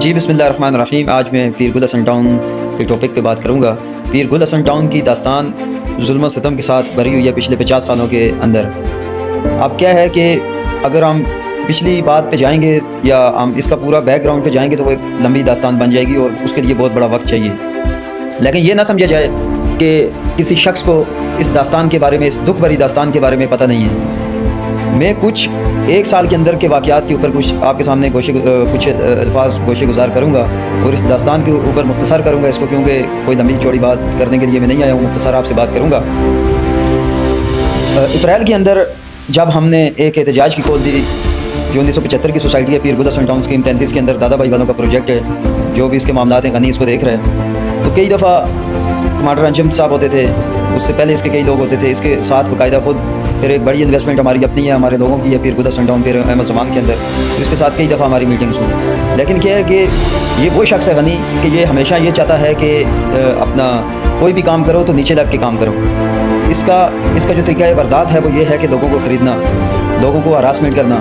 जी बिस्मिल्लाहिर्रहमानिर्रहीम। आज मैं पीर गुल हसन टाउन के टॉपिक पे बात करूँगा। पीर गुल हसन टाउन की दास्तान जुल्म सितम के साथ भरी हुई है पिछले 50 सालों के अंदर। अब क्या है कि अगर हम पिछली बात पे जाएंगे या हम इसका पूरा बैकग्राउंड पे जाएंगे तो वो एक लंबी दास्तान बन जाएगी और उसके लिए बहुत बड़ा वक्त चाहिए। लेकिन ये ना समझा जाए कि किसी शख्स को इस दास्तान के बारे में, इस दुख भरी दास्तान के बारे में पता नहीं है। मैं कुछ एक साल के अंदर के वाक़यात के ऊपर कुछ आपके सामने कुछ अल्फाज गोशे गुजार करूँगा और इस दास्तान के ऊपर मुख्तसर करूँगा इसको, क्योंकि कोई लंबी चौड़ी बात करने के लिए मैं नहीं आया हूँ, मुख्तसर आपसे बात करूँगा। अप्रैल के अंदर जब हमने एक एहतजाज की कॉल दी, जो 1975 की सोसाइटी है पीर गुल हसन टाउन स्कीम 33 के अंदर दादा भाई वालों का प्रोजेक्ट है, जो भी इसके मामलात हैं गनी इसको देख रहे हैं। तो कई दफ़ा कमांडर अंजुम साहब होते थे, उससे पहले इसके कई लोग होते थे, इसके साथ बाकायदा खुद फिर एक बड़ी इन्वेस्टमेंट हमारी अपनी है, हमारे लोगों की है पीर गुल हसन टाउन फिर अहमद ज़मान के अंदर, तो इसके साथ कई दफ़ा हमारी मीटिंग्स हुई। लेकिन क्या है कि ये वो शख्स है गनी कि ये हमेशा ये चाहता है कि अपना कोई भी काम करो तो नीचे लग के काम करो। इसका जो तरीका बर्दात है वो ये है कि लोगों को ख़रीदना, लोगों को हरासमेंट करना,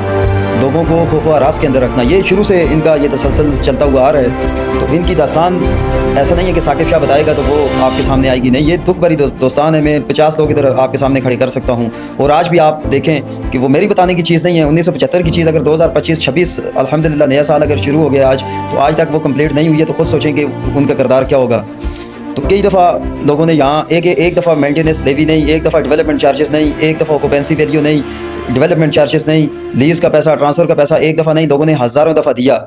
लोगों को खौफ व हरास के अंदर रखना, ये शुरू से इनका ये तसलसल चलता हुआ आ रहा है। तो इनकी दास्तान ऐसा नहीं है कि साकिब शाह बताएगा तो वो आपके सामने आएगी, नहीं, ये दुख भरी दोस्तान है। मैं 50 लोग इधर आपके सामने खड़े कर सकता हूँ और आज भी आप देखें कि वो मेरी बताने की चीज़ नहीं है। 1975 की चीज़ अगर 2025-26 अल्हम्दुलिल्लाह नया साल अगर शुरू हो गया आज, तो आज तक वो कंप्लीट नहीं हुई है, तो खुद सोचें कि उनका किरदार क्या होगा। तो कई दफ़ा लोगों ने यहाँ एक दफ़ा मेंटेनेंस लेवी नहीं, एक दफ़ा डेवलपमेंट चार्जेस नहीं, एक दफ़ा ऑक्यूपेंसी वैल्यू नहीं, डेवलपमेंट चार्जेस नहीं, लीज़ का पैसा, ट्रांसफ़र का पैसा एक दफ़ा नहीं, लोगों ने हज़ारों दफ़ा दिया।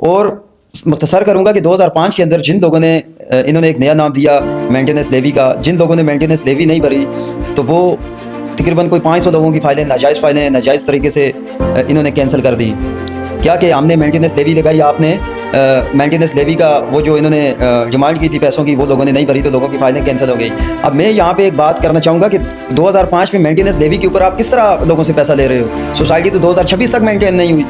और मुख्तसर करूँगा कि 2005 के अंदर जिन लोगों ने इन्होंने एक नया नाम दिया मेंटेनेंस लेवी का, जिन लोगों ने मेंटेनेंस लेवी नहीं भरी तो वो तकरीबन कोई 500 लोगों की फ़ाइलें नाजायज़ तरीके से इन्होंने कैंसिल कर दी। क्या कि हमने मेंटेनेंस लेवी लगाई, आपने मेंटेनेंस लेवी का वो जो इन्होंने डिमांड की थी पैसों की, वो लोगों ने नहीं भरी तो लोगों की फ़ाइलें कैंसिल हो गई। अब मैं यहाँ पे एक बात करना चाहूँगा कि 2005 में मेंटेनेंस लेवी के ऊपर आप किस तरह लोगों से पैसा ले रहे हो। सोसाइटी तो 2026 तक मेंटेन नहीं हुई।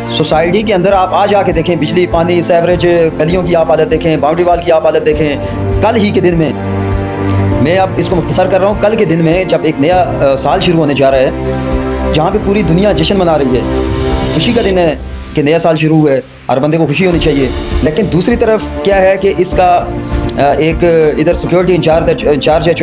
सोसाइटी के अंदर आप आज आके देखें, बिजली, पानी, सेवरेज, गलियों की आप हालत देखें, बाउंड्री वाल की आप हालत देखें। कल ही के दिन में, मैं अब इसको मुख्तसर कर रहा हूँ, कल के दिन में जब एक नया साल शुरू होने जा रहा है, जहाँ पे पूरी दुनिया जश्न मना रही है, खुशी का दिन है कि नया साल शुरू हुआ है, हर बंदे को खुशी होनी चाहिए। लेकिन दूसरी तरफ क्या है कि इसका एक इधर सिक्योरिटी इंचार्ज है,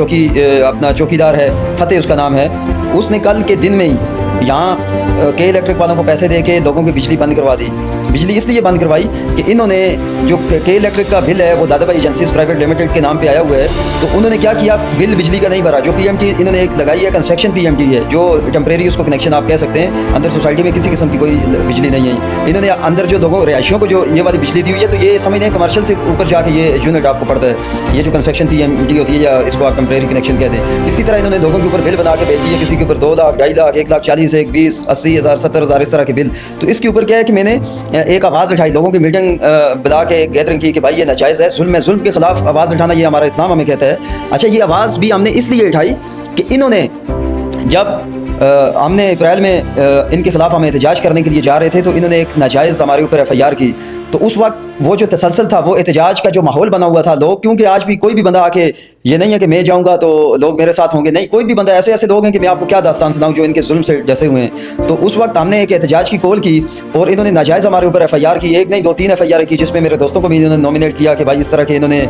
अपना चौकीदार है, फतेह उसका नाम है, उसने कल के दिन में ही यहाँ के इलेक्ट्रिक वालों को पैसे दे के लोगों की बिजली बंद करवा दी। बिजली इसलिए बंद करवाई कि इन्होंने जो के इलेक्ट्रिक का बिल है वो दादा भाई एजेंसीज प्राइवेट लिमिटेड के नाम पे आया हुआ है, तो उन्होंने क्या किया, बिल बिजली का नहीं भरा। जो पीएमटी इन्होंने एक लगाई है, कंस्ट्रक्शन पीएमटी है, जो टेम्प्रेरी उसको कनेक्शन आप कह सकते हैं, अंदर सोसाइटी में किसी किस्म की कोई बिजली नहीं है। इन्होंने अंदर जो लोगों रिहायशियों को जो ये वाली बिजली दी हुई है, तो ये समझते हैं कमर्शियल से ऊपर जाके ये यूनिट आपको पड़ता है, ये जो कंस्ट्रक्शन पीएमटी होती है या इसको आप टेम्प्रेरी कनेक्शन कहते हैं। इसी तरह इन्होंने लोगों के ऊपर बिल बना के भेज दिए, किसी के ऊपर 2 लाख, 2.5 लाख, 1 लाख 40, 1, 20, 80 हज़ार, 70 हज़ार, इस तरह के बिल। तो इसके ऊपर क्या है कि मैंने एक आवाज़ उठाई, लोगों की मीटिंग बुला के गैदरिंग की कि भाई ये नाजायज़ है, जुल्म के ख़िलाफ़ आवाज़ उठाना ये हमारा इस्लाम हमें कहता है। अच्छा, ये आवाज़ भी हमने इसलिए उठाई कि इन्होंने जब हमने अप्रैल में इनके ख़िलाफ़ हम एहतजाज करने के लिए जा रहे थे, तो इन्होंने एक नाजायज़ हमारे ऊपर FIR की। तो उस वक्त वो जो तसलसल था, वो एहतजाज का जो माहौल बना हुआ था, लोग, क्योंकि आज भी कोई भी बंदा आके ये नहीं है कि मैं जाऊंगा तो लोग मेरे साथ होंगे, नहीं, कोई भी बंदा, ऐसे लोग हैं कि मैं आपको क्या दास्तान सुनाऊं जो इनके जुल्म से डसे हुए हैं। तो उस वक्त हमने एक एहतजाज की कॉल की और इन्होंने नाजायज़ हमारे ऊपर FIR की, एक नहीं 2-3 FIR की, जिसमें मेरे दोस्तों को भी इन्होंने नॉमिनेट किया कि भाई इस तरह के इन्होंने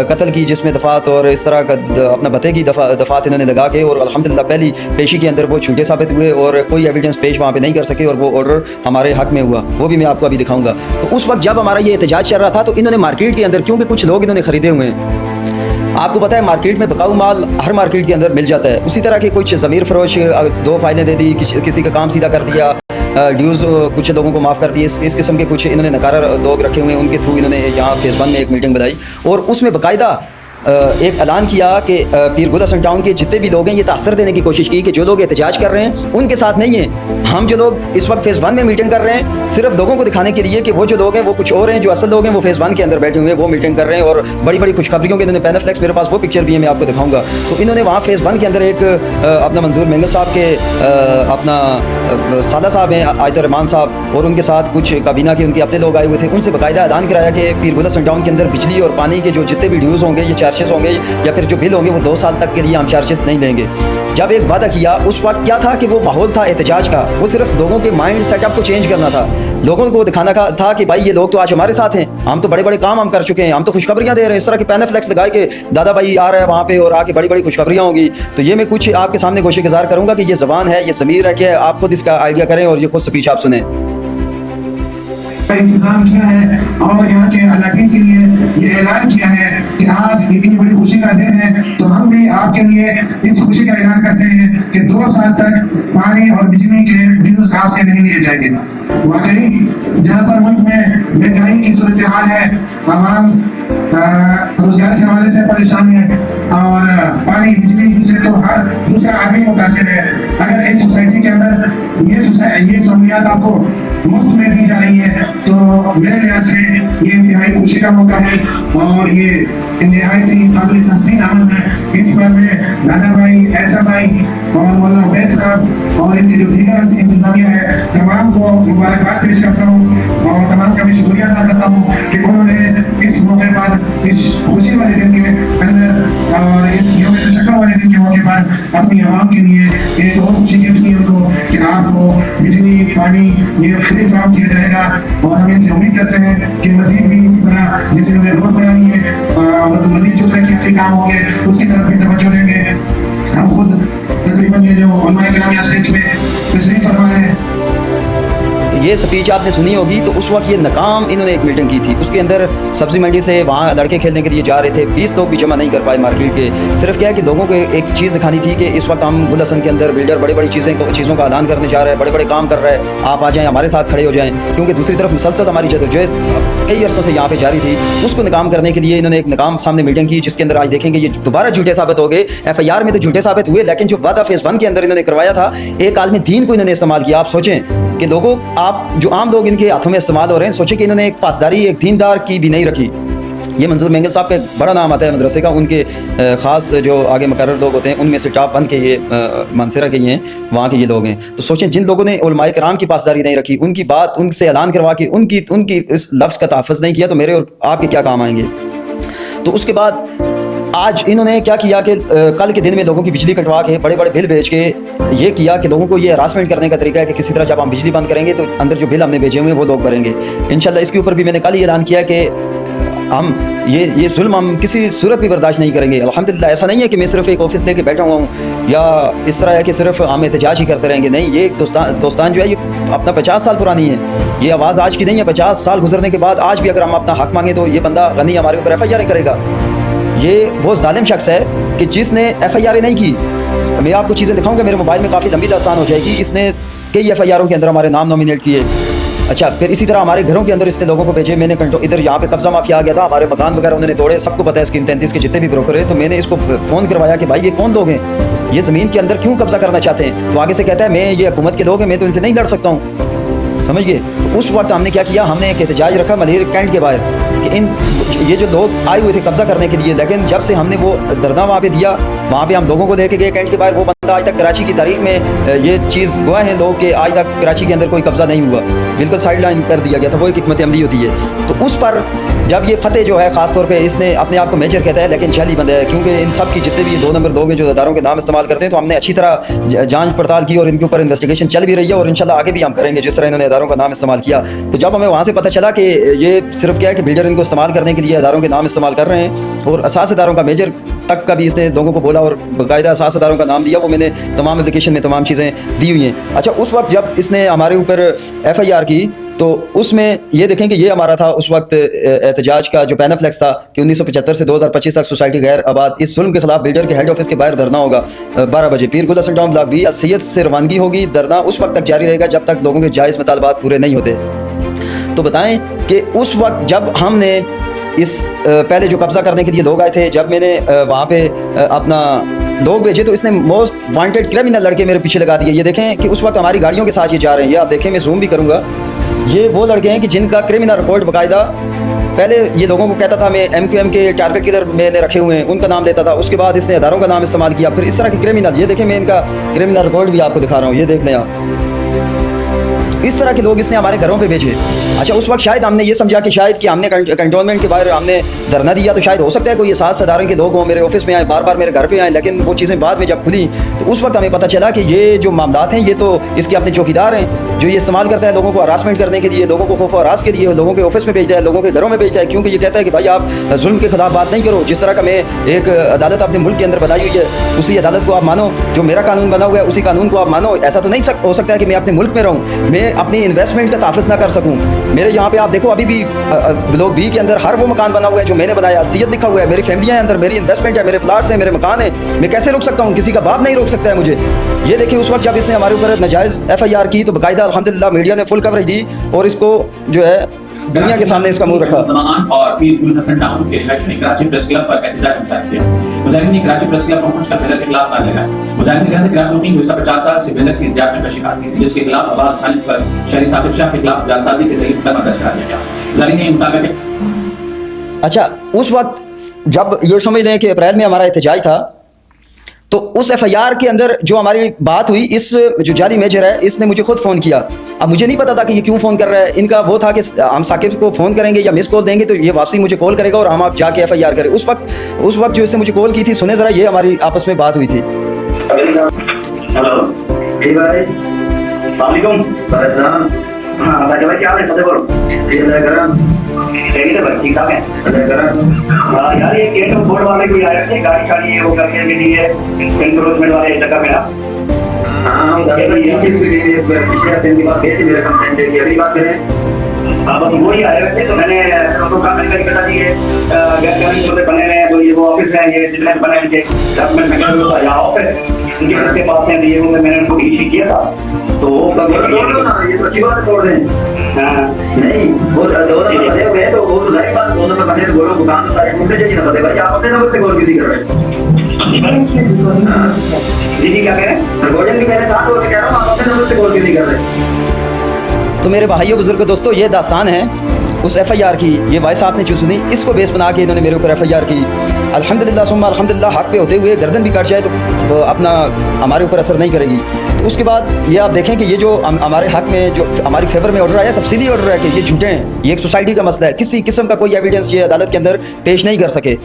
कत्ल की जिसमें दफ़ात और इस तरह का अपना भत्ते की दफ़ात इन्होंने लगा के, और अल्हम्दुलिल्लाह पहली पेशी के अंदर वो झूठे साबित हुए और कोई एविडेंस पेश वहाँ पर नहीं कर सके और वो ऑर्डर हमारे हक में हुआ, वो भी मैं आपको अभी दिखाऊँगा। तो उस वक्त जब हमारा ये एहतजाज चल रहा था, तो इन्होंने मार्केट के अंदर, क्योंकि कुछ लोग इन्होंने ख़रीदे हुए हैं, आपको पता है मार्केट में बकाऊ माल हर मार्केट के अंदर मिल जाता है, उसी तरह के कुछ ज़मीर फरोश 2 फाइलें दे दी, किसी का काम सीधा कर दिया, ड्यूज़ कुछ लोगों को माफ़ कर दिए, इस किस्म के कुछ इन्होंने नकारा लोग रखे हुए हैं, उनके थ्रू इन्होंने यहाँ फेज़ 1 में एक मीटिंग बनाई और उसमें बाकायदा एक ऐलान किया कि पीर गुल हसन टाउन के जितने भी लोग हैं, ये तासर देने की कोशिश की कि जो लोग एहतजाज कर रहे हैं उनके साथ नहीं है। हम जो लोग इस वक्त फेज़ 1 में मीटिंग कर रहे हैं, सिर्फ लोगों को दिखाने के लिए कि वो जो लोग हैं वो कुछ और हैं, जो असल लोग हैं वो फेज़ 1 के अंदर बैठे हुए हैं, वो मीटिंग कर रहे हैं और बड़ी बड़ी खुशखबरियों के इन्होंने पैनाफ्लेक्स, मेरे पास वो पिक्चर भी है, मैं आपको दिखाऊंगा। तो इन्होंने वहाँ फेज़ 1 के अंदर एक अपना मंजूर मेंगल साहब के अपना साला साहब हैं आयतर रहमान साहब, और उनके साथ कुछ काबीना के उनके अपने लोग आए हुए थे, उनसे बाकायदा ऐलान कराया कि पीर गुल हसन टाउन के अंदर बिजली और पानी के जो जितने भी ड्यूज़ होंगे, ये चार्जेस होंगे या फिर जो बिल होंगे वो 2 साल तक के लिए हम चार्जेस नहीं लेंगे। जब एक वादा किया उस वक्त क्या था कि वो माहौल था एहतजाज का, वो सिर्फ लोगों के माइंड सेटअप को चेंज करना था, लोगों को दिखाना था कि भाई ये लोग तो आज हमारे साथ हैं, हम तो बड़े बड़े काम हम कर चुके हैं, हम तो खुशखबरियाँ दे रहे हैं। इस तरह के पैनाफ्लेक्स लगाए कि दादा भाई आ रहा है वहाँ पे और आके बड़ी बड़ी खुशखबरियाँ होंगी। तो ये मैं कुछ आपके सामने गोशे गुजार करूँगा कि ये ज़बान है, ये ज़मीर है कि आप खुद इसका आइडिया करें और ये खुद स्पीच आप सुने। इंतजाम किया है और यहाँ के इलाके के लिए ये ऐलान किया है कि आज इतनी बड़ी खुशी का दिन है, तो हम भी आपके लिए इस खुशी का ऐलान करते हैं कि 2 साल तक पानी और बिजली के बिल आपसे नहीं लिए जाएंगे। वाकई जहाँ पर मुल्क में महंगाई की सूरत हाल है, तमाम रोजगार के हवाले से परेशान है और पानी बिजली से तो हर दूसरा आदमी मुतासिर है। अगर एक सोसाइटी के अंदर ये सहूलियात आपको मुफ्त में दी जा रही है तो मेरे लिहाज से ये इंतहाई खुशी का मौका है और ये इंतहाई काबिल तहसीन अमल है। इस पर मैं दादा भाई, ऐसा भाई और मौलाना उबैद साहब और इनके जो दीगर इंतजामिया है तमाम को मुबारकबाद पेश करता हूँ और तमाम का भी शुक्रिया अदा करता हूँ कि उन्होंने इस मौके पर, इस खुशी वाले दिन के अंदर और इस यौम तशक्कुर वाले दिन के मौके पर अपनी आवाम के लिए एक और खुशी गिफ्ट की उनको कि आपको बिजली पानी ये फ्री फराहम किया जाएगा और हम इनसे उम्मीद करते हैं कि मजीद भी इसी तरह जैसे उन्हें रोड बनानी है और तो मजीद जो तरक्याती काम होंगे उसकी तरफ भी तवज्जो देंगे। हम खुद तकरीबन ये जो उलमाए किराम स्टेज में तशरीफ फरमा है। तो ये स्पीच आपने सुनी होगी। तो उस वक्त ये नाकाम इन्होंने एक मीटिंग की थी, उसके अंदर सब्जी मंडी से वहाँ लड़के खेलने के लिए जा रहे थे, 20 लोग भी जमा नहीं कर पाए मार्केट के। सिर्फ क्या है कि लोगों को एक चीज़ दिखानी थी कि इस वक्त हम गुल हसन के अंदर बिल्डर बड़ी बड़ी चीज़ों का ऐलान करने जा रहे हैं, बड़े बड़े काम कर रहे हैं, आप आ जाएँ हमारे साथ खड़े हो जाएँ। क्योंकि दूसरी तरफ मुसलसल हमारी जदोजहद कई अरसों से यहाँ पे जारी थी, उसको नाकाम करने के लिए इन्होंने एक नाकाम सामने मीटिंग की, जिसके अंदर आज देखेंगे ये दोबारा झूठे साबित हो गए। FIR में तो झूठे साबित हुए, लेकिन जो वादा फेज़ 1 के अंदर इन्होंने करवाया था, एक आलमी दीन को इन्होंने इस्तेमाल किया। आप सोचें कि लोगों आप जो आम लोग इनके हाथों में इस्तेमाल हो रहे हैं, सोचें कि इन्होंने एक पासदारी, एक दीनदार की भी नहीं रखी। ये मंजूर मेंगल साहब का एक बड़ा नाम आता है मदरसे का, उनके ख़ास जो आगे मुकर्रर लोग होते हैं उनमें से टॉप 1 के ये मानसरा के हैं, वहाँ के ये लोग हैं। तो सोचें जिन लोगों ने उलमाए किराम की पासदारी नहीं रखी, उनकी बात उनसे ऐलान करवा के उनकी इस लफ्ज़ का तहफ़्फ़ुज़ नहीं किया, तो मेरे और आपके क्या काम आएंगे। तो उसके बाद आज इन्होंने क्या किया कि कल के दिन में लोगों की बिजली कटवा के बड़े बड़े बिल भेज के ये किया कि लोगों को ये हरासमेंट करने का तरीका है कि किसी तरह जब हम बिजली बंद करेंगे तो अंदर जो बिल हमने भेजे हुए हैं वो लोग भरेंगे। इंशाल्लाह इसके ऊपर भी मैंने कल ही ऐलान किया कि हम ये जुल्म हम किसी सूरत भी बर्दाश्त नहीं करेंगे। अल्हम्दुलिल्लाह ऐसा नहीं है कि मैं सिर्फ एक ऑफिस लेके बैठा हुआ हूँ या इस तरह है कि सिर्फ हम एहतजाज ही करते रहेंगे। नहीं, ये दोस्तान जो है ये अपना 50 साल पुरानी है, ये आवाज़ आज की नहीं है। 50 साल गुजरने के बाद आज भी अगर हम अपना हक मांगे तो ये बंदा गनी हमारे ऊपर FIR करेगा। ये वो जालिम शख्स है कि जिसने FIR नहीं की। मैं आपको चीज़ें दिखाऊंगा, मेरे मोबाइल में काफ़ी लंबी दास्तान हो जाएगी। इसने कई FIRों के अंदर हमारे नाम नॉमिनेट किए। अच्छा, फिर इसी तरह हमारे घरों के अंदर इसने लोगों को भेजे। मैंने इधर यहाँ पे कब्जा माफिया आ गया था, हमारे मकान वगैरह उन्होंने तोड़े। सबको पता है स्कीम 33 के जितने भी ब्रोकर हैं। तो मैंने इसको फ़ोन करवाया कि भाई ये कौन लोग हैं, ये ज़मीन के अंदर क्यों कब्जा करना चाहते हैं। तो आगे से कहता है मैं ये हुकूमत के लोग हैं, मैं तो इनसे नहीं लड़ सकता हूँ, समझ गए। तो उस वक्त हमने क्या किया, हमने एक एहतजाज रखा मलेर कैंट के बाहर कि ये जो लोग आए हुए थे कब्जा करने के लिए, लेकिन जब से हमने वो धरना वहाँ पे दिया, वहाँ पे हम लोगों को लेके गए कैंट के बाहर। वो बंदा आज तक कराची की तारीख में ये चीज़ हुआ है लोग कि आज तक कराची के अंदर कोई कब्जा नहीं हुआ, बिल्कुल साइड लाइन कर दिया गया था। वो एक हिकमत अमली होती है। तो उस पर जब ये फतेह जो है ख़ास तौर पे इसने अपने आप को मेजर कहता है, लेकिन शैली बंद है, क्योंकि इन सब की जितने भी 2 नंबर लोग हैं जो अदारों के नाम इस्तेमाल करते हैं। तो हमने अच्छी तरह जांच पड़ताल की और इनके ऊपर इन्वेस्टिगेशन चल भी रही है और इंशाल्लाह आगे भी हम करेंगे जिस तरह इन्होंने अदारों का नाम इस्तेमाल किया। तो जब हमें वहाँ से पता चला कि ये सिर्फ क्या है कि बिल्डर इनको इस्तेमाल करने के लिए अदारों के नाम इस्तेमाल कर रहे हैं और असास अदारों का मेजर तक का भी इसने लोगों को बोला और बाकायदा असास अदारों का नाम दिया, वो मैंने तमाम एप्लीकेशन में तमाम चीज़ें दी हुई हैं। अच्छा, उस वक्त जब इसने हमारे ऊपर FIR की तो उसमें ये देखें कि ये हमारा था उस वक्त एहतजाज का जो पैनाफ्लेक्स था कि 1975 से 2025 तक सोसाइटी गैर आबाद इस जुल्म के खिलाफ बिल्डर के हेड ऑफिस के बाहर धरना होगा 12 बजे। पीर गुल हसन टाउन ब्लॉक भी सैयद से रवानगी होगी। धरना उस वक्त तक जारी रहेगा जब तक लोगों के जायज़ मुतालबात पूरे नहीं होते। तो बताएं कि उस वक्त जब हमने इस पहले जो कब्ज़ा करने के लिए लोग आए थे, जब मैंने वहाँ पे अपना लोग भेजे तो इसने मोस्ट वांटेड क्रिमिनल लड़के मेरे पीछे लगा दिए। ये देखें कि उस वक्त हमारी गाड़ियों के साथ ये जा रहे हैं। ये आप देखें, मैं जूम भी करूँगा। ये वो लड़के हैं कि जिनका क्रिमिनल रिकॉर्ड बाकायदा पहले ये लोगों को कहता था मैं MQM के टारगेट किलर मैंने रखे हुए हैं, उनका नाम देता था। उसके बाद इसने अदारों का नाम इस्तेमाल किया। फिर इस तरह के क्रिमिनल, ये देखें मैं इनका क्रिमिनल रिकॉर्ड भी आपको दिखा रहा हूँ, ये देख लें आप। इस तरह के लोग इसने हमारे घरों पे भेजे। अच्छा, उस वक्त शायद हमने ये समझा कि शायद कि हमने कंटोनमेंट के बाहर हमने धरना दिया तो शायद हो सकता है कोई ये 7 साधारण के लोग हों, मेरे ऑफिस में आए, बार बार मेरे घर पे आए, लेकिन वो चीज़ें बाद में जब खुली तो उस वक्त हमें पता चला कि ये जो मामलात हैं ये तो इसके अपने चौकीदार हैं, जो ये इस्तेमाल करता है लोगों को हरासमेंट करने के लिए, लोगों को खौफ हरास के लिए, लोगों के ऑफिस में भेजता है, लोगों के घरों में भेजता है, क्योंकि ये कहता है कि भाई आप जुल्म के खिलाफ बात नहीं करो। जिस तरह का मैं एक अदालत अपने मुल्क के अंदर बनाई हुई है उसी अदालत को आप मानो, जो मेरा कानून बना हुआ है उसी कानून को आप मानो। ऐसा तो नहीं हो सकता है कि मैं अपने मुल्क में रहूँ, मैं अपनी इन्वेस्टमेंट का तहफ़्फ़ुज़ ना कर सकूँ। मेरे यहाँ पे आप देखो अभी भी ब्लॉक बी के अंदर हर वो मकान बना हुआ है जो मैंने बनाया, सीयत लिखा हुआ है, मेरी फैमिलियाँ हैं अंदर, मेरी इन्वेस्टमेंट है, मेरे प्लाट्स हैं, मेरे मकान हैं, मैं कैसे रोक सकता हूँ? किसी का बाप नहीं रोक सकता है मुझे। ये देखिए उस वक्त जब इसने हमारे ऊपर नाजायज़ FIR की तो बाकायदा अल्हम्दुलिल्लाह मीडिया ने फुल कवरेज दी और इसको जो है दुनिया के सामने इसका मुंह रखा। और पीर गुल हसन टाउन के रिहायशी ने कराची प्रेस क्लब पर एहतजाज मुजाहिर किया। मुजाहिरीन ने कराची प्रेस क्लब पर पहुंचकर बेलर के खिलाफ नारे लगाए। मुजाहिरीन ने कहा कि रात को 50 साल से बेलर की ज़ियादती का शिकार थी, जिसके खिलाफ आवाज खालिद पर शहरी साकिब शाह के खिलाफ जालसाजी के जरिए मुकदमा दर्ज करा दिया गया। मुजाहिरीन ने मुताबिक अच्छा, उस वक्त जब ये समझ लें कि अप्रैल में हमारा एहतजाज था तो उस FIR के अंदर जो हमारी बात हुई, इस जो जाली मेजर है इसने मुझे खुद फ़ोन किया। अब मुझे नहीं पता था कि ये क्यों फ़ोन कर रहा है। इनका वो था कि हम साकिब को फ़ोन करेंगे या मिस कॉल देंगे तो ये वापसी मुझे कॉल करेगा और हम आप जाके FIR करें। उस वक्त जो इसने मुझे कॉल की थी, सुने ज़रा, ये हमारी आपस में बात हुई थी। हेलो जी भाई, वालेकुम सलाम। हाँ भाई, क्या हाल है? फतेह बोलो। ठीक ठाक है। हाँ यार, ये केट बोर्ड वाले कोई आए थे, गाड़ी शाड़ी है वो करने के लिए एनक्रोचमेंट वाले जगह पे ना। हाँ, बात करें। हाँ बस वही आए हुए थे तो मैंने उनको कहा मैंने बता दी है गैर बने हुए हैं, तो ये वो ऑफिस है, ये जितने बने हुए गवर्नमेंट में यहाँ ऑफिस उनके उसके पास में दिए हुए, मैंने उनको इश्यू किया था तो ये तो अच्छी बात छोड़ रहे हैं। हाँ नहीं, वो दो नंबर बने हुए हैं तो वो तो जाहिर बात, 2 नंबर बने बोलो दुकान तो सारे मुझे चाहिए ना। भाई आप अपने नंबर से कॉल क्यों नहीं कर रहे? जी जी क्या कह रहे हैं? रिकॉर्डिंग भी मैंने साथ होकर कह रहा हूँ, आप अपने नंबर से कॉल क्यों नहीं कर रहे? तो मेरे भाइयों बुजुर्ग दोस्तों, ये दास्तान है उस FIR की। ये भाई साहब ने जो सुनी इसको बेस बना के इन्होंने मेरे ऊपर FIR की। अल्हम्दुलिल्लाह सुम्मा अल्हम्दुलिल्लाह, हक पे होते हुए गर्दन भी कट जाए तो अपना हमारे ऊपर असर नहीं करेगी। तो उसके बाद ये आप देखें कि ये जो हमारे हक में जो हमारी फेवर में ऑर्डर आया, तफसीली ऑर्डर है कि ये झूठे हैं, ये एक सोसाइटी का मसला है, किसी किस्म का कोई एविडेंस ये अदालत के अंदर पेश नहीं कर सके।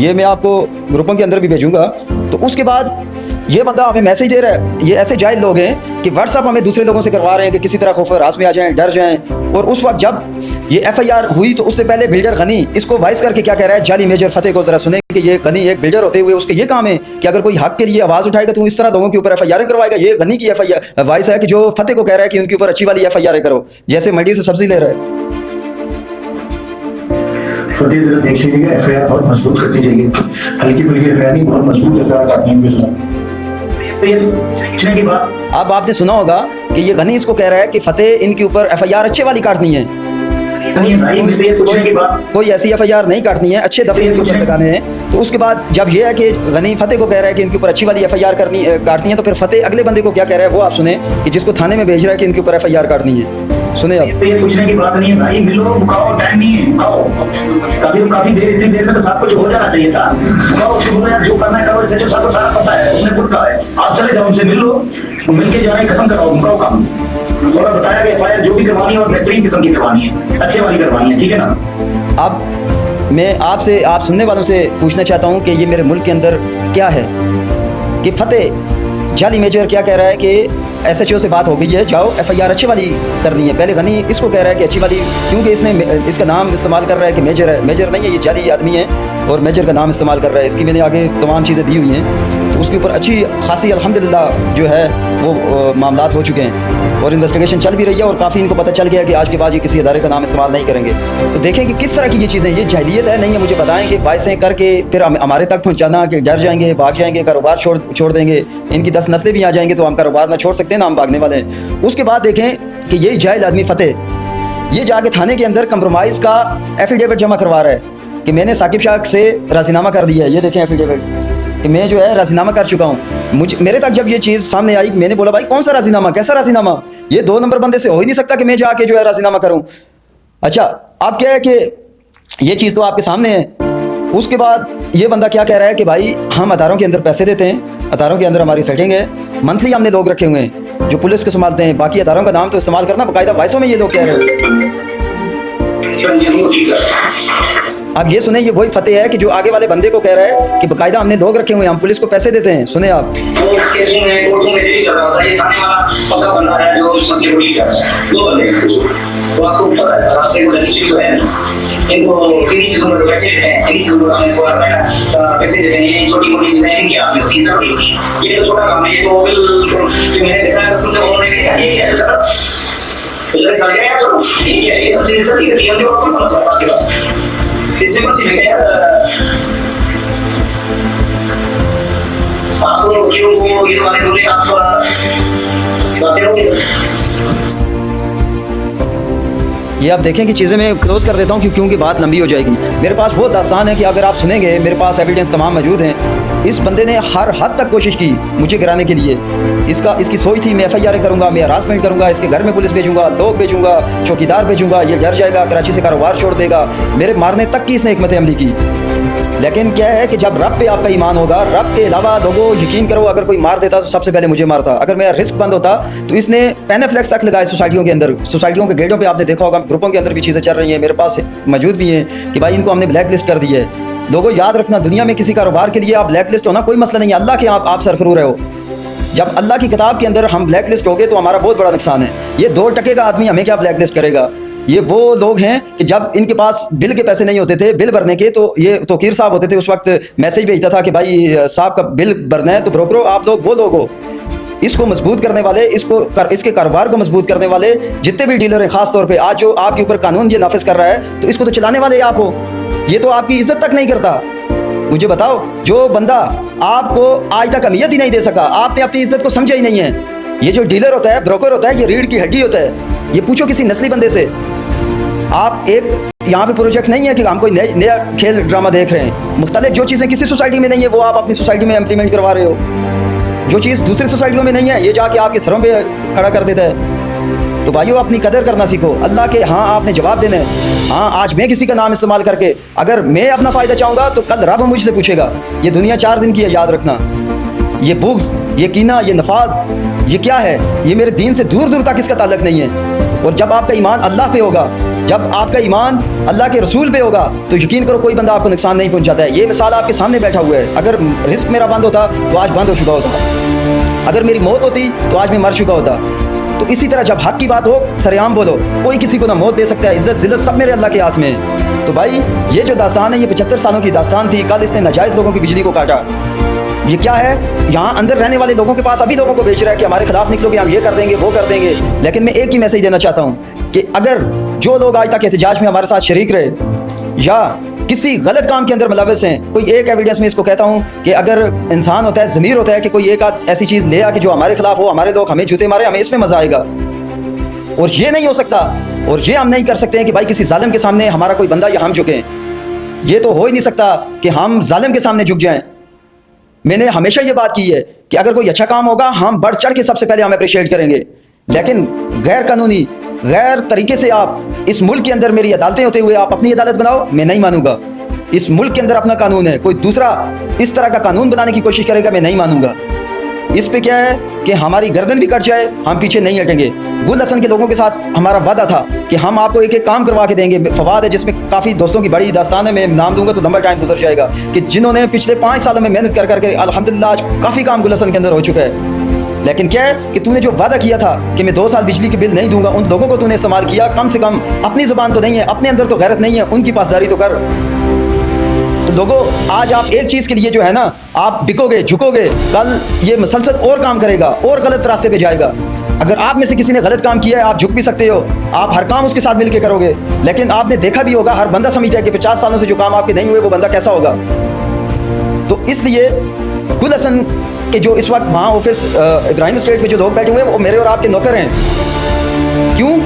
ये मैं आपको ग्रुपों के अंदर भी भेजूंगा। तो उसके बाद ये बंदा हमें मैसेज दे रहा है, ये ऐसे जाहिल लोग हैं कि व्हाट्सअप हमें दूसरे लोगों से करवा रहे हैं कि किसी तरह खौफ रास में आ जाएं, डर जाएं। और उस वक्त जब ये FIR हुई तो उससे पहले बिल्डर गनी इसको वॉइस करके क्या कह रहा है, जाली मेजर फतेह को जरा सुने कि ये गनी एक बिल्डर होते हुए उसके ये काम है कि अगर कोई हक के लिए आवाज़ उठाएगा तो इस तरह लोगों के ऊपर FIR करवाएगा। ये गनी की FIR वॉइस है कि जो फतेह को कह रहा है कि उनके ऊपर अच्छी वाली FIR करो, जैसे मंडी से सब्जी ले रहा है। फतेह जरा देख लीजिएगा, FIR बहुत मजबूत करनी चाहिए, हल्की फुल्की FIR नहीं, बहुत मजबूत FIR करनी है। अब आपने सुना होगा कि ये गनी इसको कह रहा है कि फतेह इनके ऊपर FIR अच्छे वाली काटनी है, कोई ऐसी FIR नहीं काटनी है, अच्छे दफे इनके ऊपर लगाने हैं। तो उसके बाद जब ये है कि गनी फतेह को कह रहा है कि इनके ऊपर अच्छी वाली FIR काटनी है, तो फिर फतेह अगले बंदे को क्या कह रहा है वो आप सुने कि जिसको थाने में भेज रहा है कि इनके ऊपर FIR काटनी है। सुने अब। ये पूछने की बात नहीं है भाई, मिलो मुकाओ, टाइम नहीं है, मुकाओ। काफी देर, इतनी देर में तो सब कुछ हो जाना चाहिए था। मुकाओ, यार जो करना है करो, इसे जो सबको सारा पता है, उसने खुद कहा है। आप चले जाओ, उनसे मिल लो, मिलके जो है खत्म कराओ, मुकाओ काम। थोड़ा बताया कि FIR जो भी करवानी है और बेहतरीन किस्म की करवानी है, अच्छे वाली करवानी है, ठीक है ना। अब मैं आपसे, आप सुनने वालों से पूछना चाहता हूँ कि ये मेरे मुल्क के अंदर क्या है कि फतेह जाली मेजर क्या कह रहा है कि SHO से बात हो गई है, जाओ FIR अच्छी वाली करनी है। पहले गनी इसको कह रहा है कि अच्छी वाली, क्योंकि इसने इसका नाम इस्तेमाल कर रहा है कि मेजर है, मेजर नहीं है, ये जाली आदमी है और मेजर का नाम इस्तेमाल कर रहा है। इसकी मैंने आगे तमाम चीज़ें दी हुई हैं, तो उसके ऊपर अच्छी खासी अल्हम्दुलिल्लाह जो है वो मामलात हो चुके हैं और इन्वेस्टिगेशन चल भी रही है और काफ़ी इनको पता चल गया कि आज के बाद ये किसी अदारे का नाम इस्तेमाल नहीं करेंगे। तो देखें कि किस तरह की ये चीज़ें, ये जहलियत है नहीं है, मुझे बताएं कि बाइसें करके फिर हमारे तक पहुँचाना कि डर जाएंगे, भाग जाएंगे, कारोबार छोड़ देंगे, इनकी 10 नस्लें भी आ जाएंगे तो हम कारोबार ना छोड़ सकते हैं ना, हम भागने वाले हैं। उसके बाद देखें कि यही जाहिल आदमी फतेह ये जाके थाने के अंदर कंप्रोमाइज़ का एफिडेविट जमा करवा रहा है कि मैंने साकिब शाह से राजीनामा कर दिया है। ये देखें एफिडेविट कि मैं जो है राजीनामा कर चुका हूँ। मेरे तक जब ये चीज़ सामने आई, मैंने बोला भाई कौन सा राजीनामा, कैसा राजीनामा, ये 2 नंबर बंदे से हो ही नहीं सकता कि मैं जाके जो है राजीनामा करूँ। अच्छा, अब क्या है कि ये चीज़ तो आपके सामने है। उसके बाद ये बंदा क्या कह रहा है कि भाई हम अदारों के अंदर पैसे देते हैं, अदारों के अंदर हमारी सेटिंग है, मंथली हमने लोग रखे हुए हैं, जो पुलिस को संभालते हैं, बाकी अदारों का नाम तो इस्तेमाल करना, बाकायदा वॉइसों में ये लोग कह रहे हैं। आप ये सुने, ये वही फतेह है कि जो आगे वाले बंदे को कह रहा है कि बाकायदा हमने लोग रखे हुए हैं, हम पुलिस को पैसे देते हैं। सुने आप, तो आपको पता है सर, आपसे कुछ इश्यू है इनको किन्हीं चीजों में पैसे देते हैं, किन्हीं चीजों में इसको पैसे देते हैं, ये छोटी मोटी चीजें नहीं किया आपने, तीन सौ ये तो छोटा काम है, ये तो बिल्कुल मैंने देखा है सबसे उन्होंने क्या ये क्या है तो जरा समझ गए आप सब, ये क्या है, ये तो चीजें सही है, हम जो आपको समझ सकते हैं आपकी बात इससे कुछ नहीं है। आपको क्यों ये वाले बोले आप साथ हो ये आप देखें कि चीज़ें मैं क्लोज कर देता हूँ क्योंकि बात लंबी हो जाएगी। मेरे पास वो दास्तान है कि अगर आप सुनेंगे, मेरे पास एविडेंस तमाम मौजूद हैं। इस बंदे ने हर हद तक कोशिश की मुझे गिराने के लिए। इसकी सोच थी मैं FIR करूँगा, मैं हरासमेंट करूँगा, इसके घर में पुलिस भेजूँगा, लोग भेजूँगा, चौकीदार भेजूँगा, ये डर जाएगा, कराची से कारोबार छोड़ देगा, मेरे मारने तक की इसने हिकमत अमली की। लेकिन क्या है कि जब रब पे आपका ईमान होगा, रब के अलावा लोगों यकीन करो, अगर कोई मार देता तो सबसे पहले मुझे मारता। अगर मेरा रिस्क बंद होता तो इसने पैनाफ्लेक्स तक लगाए सोसाइटियों के अंदर, सोसाइटियों के गेटों पे आपने देखा होगा, ग्रुपों के अंदर भी चीज़ें चल रही हैं, मेरे पास मौजूद भी हैं कि भाई इनको हमने ब्लैक लिस्ट कर दी है। लोगों याद रखना, दुनिया में किसी कारोबार के लिए आप ब्लैक लिस्ट होना कोई मसला नहीं है, अल्लाह के आप सरखरू रहे हो। जब अल्लाह की किताब के अंदर हम ब्लैक लिस्ट हो गए तो हमारा बहुत बड़ा नुकसान है। ये 2 टके का आदमी हमें क्या ब्लैक लिस्ट करेगा। ये वो लोग हैं कि जब इनके पास बिल के पैसे नहीं होते थे, बिल भरने के, तो ये तोकीर साहब होते थे, उस वक्त मैसेज भेजता था कि भाई साहब का बिल भरना है, तो ब्रोकरो आप लोग वो लोग हो। इसको मजबूत करने वाले, इसके कारोबार को मजबूत करने वाले जितने भी डीलर हैं, खास तौर पे आज जो आपके ऊपर कानून ये नाफिज कर रहा है, तो इसको तो चलाने वाले आप हो। ये तो आपकी इज्जत तक नहीं करता। मुझे बताओ, जो बंदा आपको आज तक अहमियत ही नहीं दे सका, आपने अपनी इज्जत को समझा ही नहीं है। ये जो डीलर होता है, ब्रोकर होता है, ये रीढ़ की हड्डी होता है। ये पूछो किसी नस्ली बंदे से। आप एक यहाँ पे प्रोजेक्ट नहीं है कि हम कोई नया खेल ड्रामा देख रहे हैं। मुख्तलिफ जो चीज़ें किसी सोसाइटी में नहीं है वो आप अपनी सोसाइटी में इम्प्लीमेंट करवा रहे हो। जो चीज़ दूसरी सोसाइटियों में नहीं है ये जाके आपके सरों पे खड़ा कर देता है। तो भाइयों, अपनी कदर करना सीखो। अल्लाह के हाँ आपने जवाब देना है। हाँ, आज मैं किसी का नाम इस्तेमाल करके अगर मैं अपना फ़ायदा चाहूँगा तो कल रब मुझसे पूछेगा। ये दुनिया 4 दिन की है, याद रखना। ये बुग़्ज़, ये कीना, ये नफाज, ये क्या है? ये मेरे दीन से दूर दूर तक इसका ताल्लुक नहीं है। और जब आपका ईमान अल्लाह पे होगा, जब आपका ईमान अल्लाह के रसूल पे होगा, तो यकीन करो कोई बंदा आपको नुकसान नहीं पहुंचाता है। ये मिसाल आपके सामने बैठा हुआ है। अगर रिस्क मेरा बंद होता तो आज बंद हो चुका होता। अगर मेरी मौत होती तो आज मैं मर चुका होता। तो इसी तरह जब हक की बात हो, सरेआम बोलो। कोई किसी को ना मौत दे सकता है, इज्जत जिल्लत सब मेरे अल्लाह के हाथ में है। तो भाई, ये जो दास्तान है, ये 75 सालों की दास्तान थी। कल इसने नाजायज़ लोगों की बिजली को काटा। ये क्या है? यहाँ अंदर रहने वाले लोगों के पास अभी लोगों को बेच रहा है कि हमारे खिलाफ निकलोगे, हम ये कर देंगे, वो कर देंगे। लेकिन मैं एक ही मैसेज देना चाहता हूँ कि अगर जो लोग आज तक एहतजाज में हमारे साथ शरीक रहे या किसी गलत काम के अंदर मुलव्वस हैं, कोई एक एविडेंस में इसको कहता हूँ कि अगर इंसान होता है, ज़मीर होता है कि कोई एक आध ऐसी चीज़ ले आके जो हमारे खिलाफ हो, हमारे लोग हमें जूते मारे, हमें इसमें मज़ा आएगा। और ये नहीं हो सकता, और ये हम नहीं कर सकते हैं कि भाई किसी जालिम के सामने हमारा कोई बंदा या हम झुकें। ये तो हो ही नहीं सकता कि हम जालिम के सामने झुक जाएं। मैंने हमेशा ये बात की है कि अगर कोई अच्छा काम होगा, हम बढ़ चढ़ के सबसे पहले हम अप्रिशिएट करेंगे। लेकिन गैर कानूनी, गैर तरीके से आप इस मुल्क के अंदर मेरी अदालतें होते हुए आप अपनी अदालत बनाओ, मैं नहीं मानूंगा। इस मुल्क के अंदर अपना कानून है, कोई दूसरा इस तरह का कानून बनाने की कोशिश करेगा, मैं नहीं मानूंगा। इस पे क्या है कि हमारी गर्दन भी कट जाए, हम पीछे नहीं हटेंगे। गुल हसन के लोगों के साथ हमारा वादा था कि हम आपको एक एक काम करवा के देंगे। फवाद है जिसमें काफ़ी दोस्तों की बड़ी दास्तान है, मैं नाम दूंगा तो लंबा टाइम गुजर जाएगा, कि जिन्होंने पिछले 5 सालों में मेहनत कर करके अल्हम्दुलिल्लाह आज काफ़ी काम गुल हसन के अंदर हो चुका है। लेकिन क्या है कि तूने जो वादा किया था कि मैं 2 साल बिजली के बिल नहीं दूंगा, उन लोगों को तूने इस्तेमाल किया। कम से कम अपनी ज़ुबान तो नहीं है, अपने अंदर तो गैरत नहीं है, उनकी पासदारी तो कर। तो लोगों, आज आप एक चीज़ के लिए जो है ना, आप बिकोगे, झुकोगे, कल ये मुसलसल और काम करेगा और गलत रास्ते पे जाएगा। अगर आप में से किसी ने गलत काम किया है, आप झुक भी सकते हो, आप हर काम उसके साथ मिलकर करोगे। लेकिन आपने देखा भी होगा, हर बंदा समझता है कि 50 सालों से जो काम आपके नहीं हुए वो बंदा कैसा होगा। तो इसलिए गुल हसन के जो इस वक्त वहाँ ऑफिस इब्राहिम स्टेट पे जो लोग बैठे हुए हैं, वो मेरे और आपके नौकर हैं। क्यों?